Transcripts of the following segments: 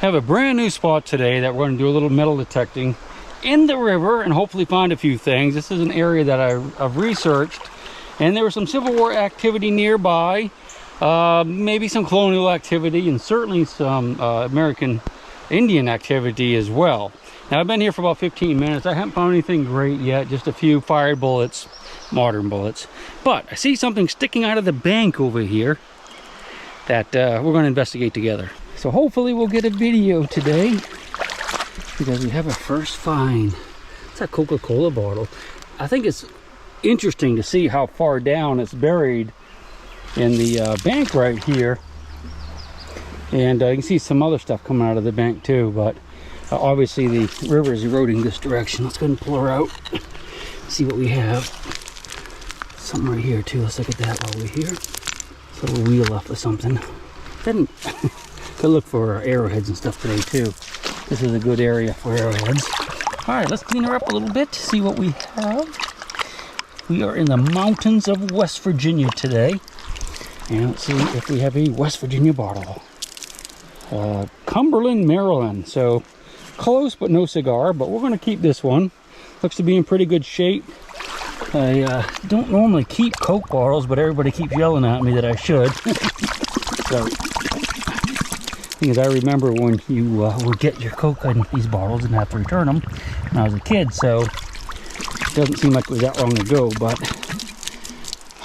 have a brand new spot today that we're going to do a little metal detecting in the river and hopefully find a few things. This is an area that I've researched, and there was some Civil War activity nearby, maybe some colonial activity, and certainly some American Indian activity as well. Now, I've been here for about 15 minutes. I haven't found anything great yet, just a few fired bullets, modern bullets. But I see something sticking out of the bank over here that we're going to investigate together. So hopefully we'll get a video today because we have a first find. It's a Coca-Cola bottle. I think it's interesting to see how far down it's buried in the bank right here. And you can see some other stuff coming out of the bank too, but obviously the river is eroding this direction. Let's go ahead and pull her out, see what we have. Something right here too. Let's look at that while we're here. It's a little wheel off of something. Didn't could look for arrowheads and stuff today too. This is a good area for arrowheads. All right, let's clean her up a little bit, see what we have. We are in the mountains of West Virginia today, and let's see if we have a West Virginia bottle. Cumberland, Maryland. So close, but no cigar. But we're going to keep this one. Looks to be in pretty good shape. I don't normally keep Coke bottles, but everybody keeps yelling at me that I should. So, because I remember when you would get your Coke in these bottles and have to return them when I was a kid. So it doesn't seem like it was that long ago, but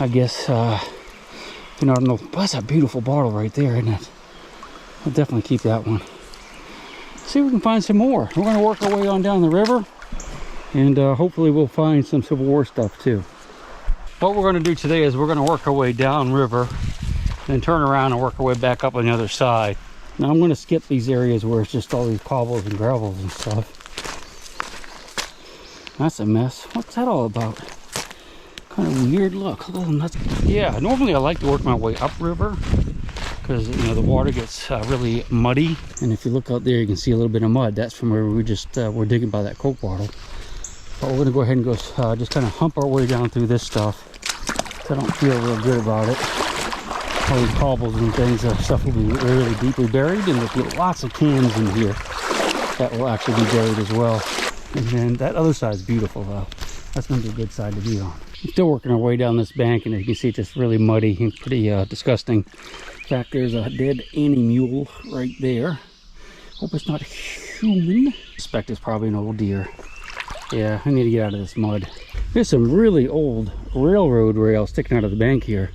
I guess you know, I don't know. That's a beautiful bottle right there, isn't it? I'll definitely keep that one. See if we can find some more. We're going to work our way on down the river, and hopefully we'll find some Civil War stuff too. What we're going to do today is we're going to work our way down river, then turn around and work our way back up on the other side. Now I'm going to skip these areas where it's just all these cobbles and gravels and stuff. That's a mess. What's that all about? Kind of weird look. Yeah, normally I like to work my way upriver because, you know, the water gets really muddy, and if you look out there you can see a little bit of mud. That's from where we just were digging by that Coke bottle. But we're going to go ahead and go just kind of hump our way down through this stuff. I don't feel real good about it. All these cobbles and things, stuff will be really deeply buried, and there'll be lots of cans in here that will actually be buried as well. And then that other side is beautiful though. That's going to be a good side to be on. We're still working our way down this bank, and as you can see, it's just really muddy and pretty disgusting. In fact, there's a dead animal right there. Hope it's not human. I suspect it's probably an old deer. Yeah, I need to get out of this mud. There's some really old railroad rails sticking out of the bank here.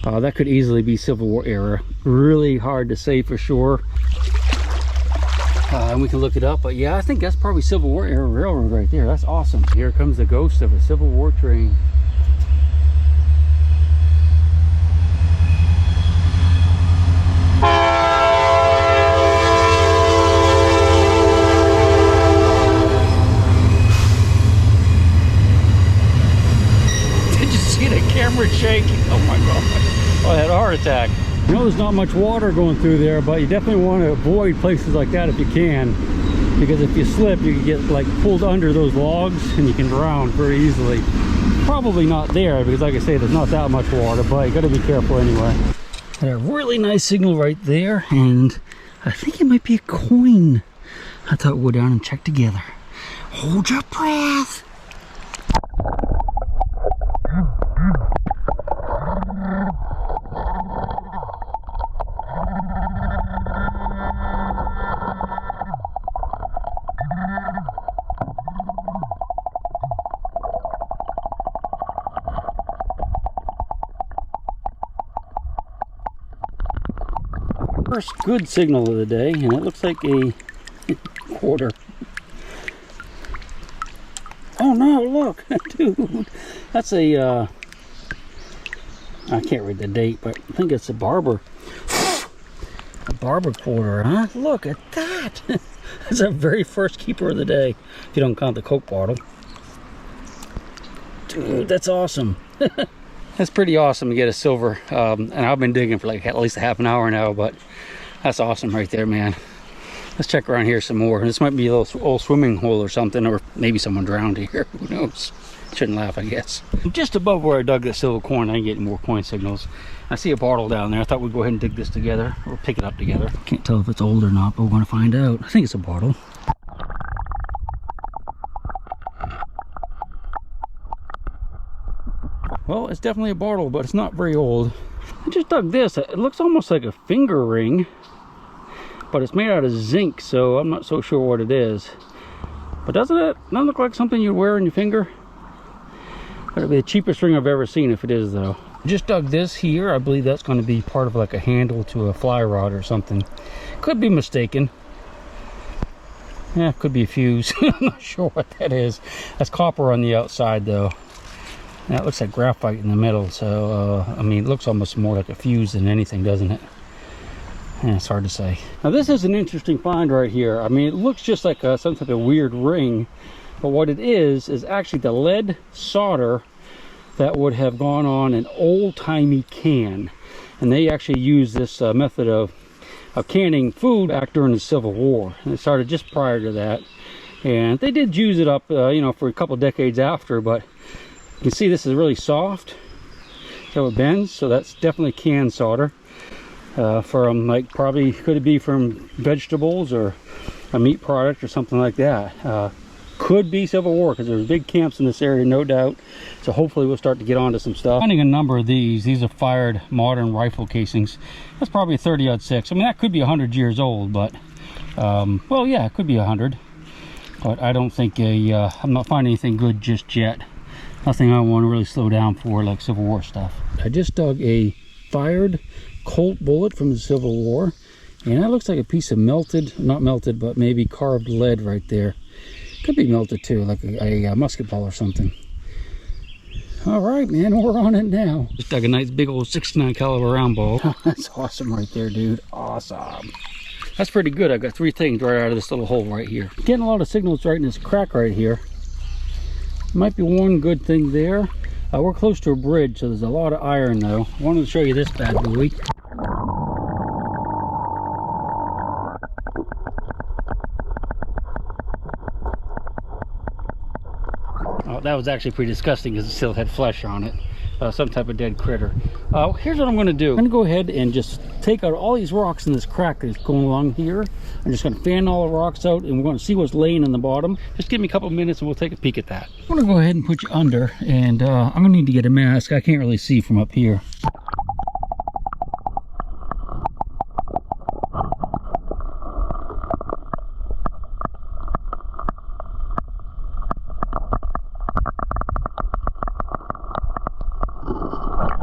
That could easily be Civil War era. Really hard to say for sure. And we can look it up, but yeah, I think that's probably Civil War era railroad right there. That's awesome. Here comes the ghost of a Civil War train. Did you see the camera shake? Oh my god. Oh, I had a heart attack. I know there's not much water going through there, but you definitely want to avoid places like that if you can, because if you slip you can get like pulled under those logs and you can drown very easily. Probably not there because, like I say, there's not that much water, but you got to be careful anyway. Had a really nice signal right there, and I think it might be a coin. I thought we'd go down and check together. Hold your breath. First good signal of the day, and it looks like a quarter. Oh no, look, dude, that's a I can't read the date, but I think it's a barber quarter, huh? Look at that. That's our very first keeper of the day, if you don't count the Coke bottle. Dude, that's awesome. That's pretty awesome to get a silver, and I've been digging for like at least a half an hour now, but that's awesome right there, man. Let's check around here some more. This might be a little old swimming hole or something, or maybe someone drowned here, who knows. Shouldn't laugh, I guess. Just above where I dug the silver coin, I ain't getting more coin signals. I see a bottle down there. I thought we'd go ahead and dig this together, or pick it up together. Can't tell if it's old or not, but we're gonna find out. I think it's a bottle. Well, it's definitely a bottle, but it's not very old. I just dug this. It looks almost like a finger ring, but it's made out of zinc, so I'm not so sure what it is. But doesn't it not look like something you'd wear on your finger? That'd be the cheapest ring I've ever seen if it is, though. Just dug this here. I believe that's going to be part of like a handle to a fly rod or something. Could be mistaken. Yeah, could be a fuse. I'm not sure what that is. That's copper on the outside, though. That looks like graphite in the middle, so I mean, it looks almost more like a fuse than anything, doesn't it? Yeah, it's hard to say. Now this is an interesting find right here. I mean, it looks just like some type of weird ring, but what it is actually the lead solder that would have gone on an old-timey can. And they actually used this method of canning food back during the Civil War. And it started just prior to that. And they did use it up, you know, for a couple decades after, but you can see this is really soft, so it bends, so that's definitely can solder. From like, probably could it be from vegetables or a meat product or something like that. Could be Civil War, because there's big camps in this area, no doubt. So hopefully we'll start to get onto some stuff. Finding a number of these are fired modern rifle casings. That's probably a 30-06. I mean, that could be 100 years old, but well, yeah, it could be 100. But I don't think I'm not finding anything good just yet. Nothing I want to really slow down for, like Civil War stuff. I just dug a fired Colt bullet from the Civil War, and that looks like a piece of melted, not melted, but maybe carved lead right there. Could be melted too, like a musket ball or something. All right, man, we're on it now. Just dug a nice big old 69 caliber round ball. That's awesome right there, dude. Awesome. That's pretty good. I got 3 things right out of this little hole right here. Getting a lot of signals right in this crack right here. Might be one good thing there. We're close to a bridge, so there's a lot of iron though. I wanted to show you this bad boy. Oh, that was actually pretty disgusting because it still had flesh on it. Some type of dead critter. Here's what I'm going to do. I'm going to go ahead and just take out all these rocks in this crack that's going along here. I'm just going to fan all the rocks out, and we're going to see what's laying in the bottom. Just give me a couple minutes and we'll take a peek at that. I'm going to go ahead and put you under, and I'm going to need to get a mask. I can't really see from up here.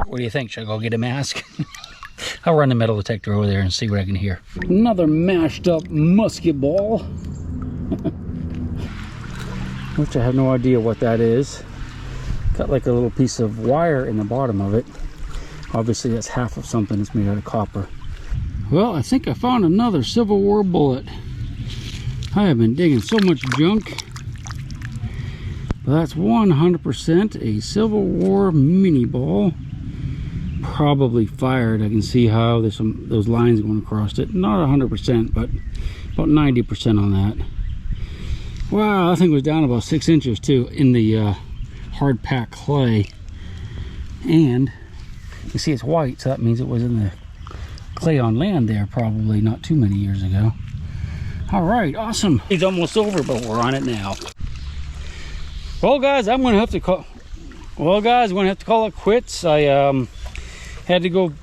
What do you think? Should I go get a mask? I'll run the metal detector over there and see what I can hear. Another mashed up musket ball. Which I have no idea what that is. Got like a little piece of wire in the bottom of it. Obviously that's half of something that's made out of copper. Well, I think I found another Civil War bullet. I have been digging so much junk. But that's 100% a Civil War mini ball. Probably fired. I can see how there's those lines going across it. Not 100%, but about 90% on that. Wow, I think it was down about 6 inches too in the hard packed clay. And you see it's white, so that means it was in the clay on land there probably not too many years ago. All right, awesome. It's almost over, but we're on it now. Well, guys, I'm gonna have to call. Well, guys, I'm gonna have to call it quits. I had to go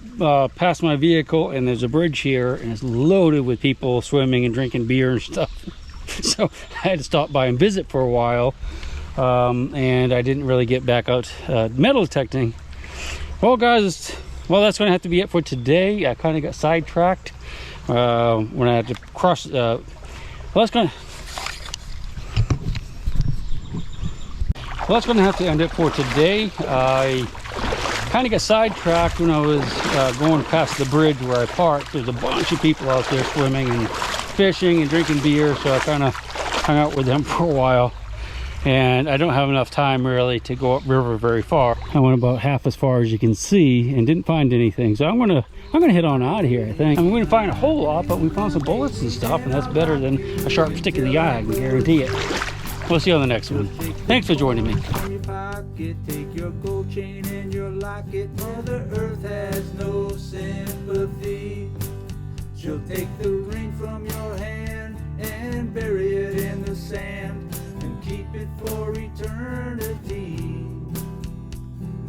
past my vehicle, and there's a bridge here, and it's loaded with people swimming and drinking beer and stuff. So I had to stop by and visit for a while, and I didn't really get back out metal detecting. Well, guys, well, that's going to have to be it for today. I kind of got sidetracked when I had to cross. Well, that's going to have to end it for today. I kind of got sidetracked when I was going past the bridge where I parked. There's a bunch of people out there swimming and fishing and drinking beer, so I kind of hung out with them for a while. And I don't have enough time really to go upriver very far. I went about half as far as you can see and didn't find anything. So I'm gonna head on out of here, I think. I'm gonna find a whole lot, but we found some bullets and stuff, and that's better than a sharp stick in the eye, I can guarantee it. We'll see you on the next one. Thanks for joining me. From your pocket, take your gold chain and your locket. Mother Earth has no sympathy. She'll take the ring from your hand and bury it in the sand and keep it for eternity.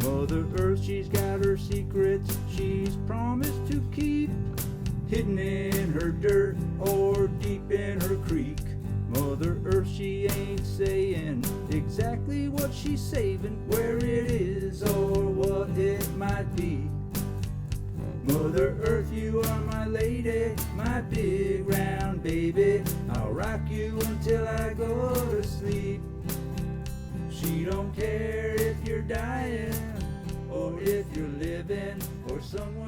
Mother Earth, she's got her secrets she's promised to keep, hidden in her dirt or deep in her creek. Mother Earth, she ain't saying exactly what she's saving, where it is or what it might be. Mother Earth, you are my lady, my big round baby. I'll rock you until I go to sleep. She don't care if you're dying or if you're living or someone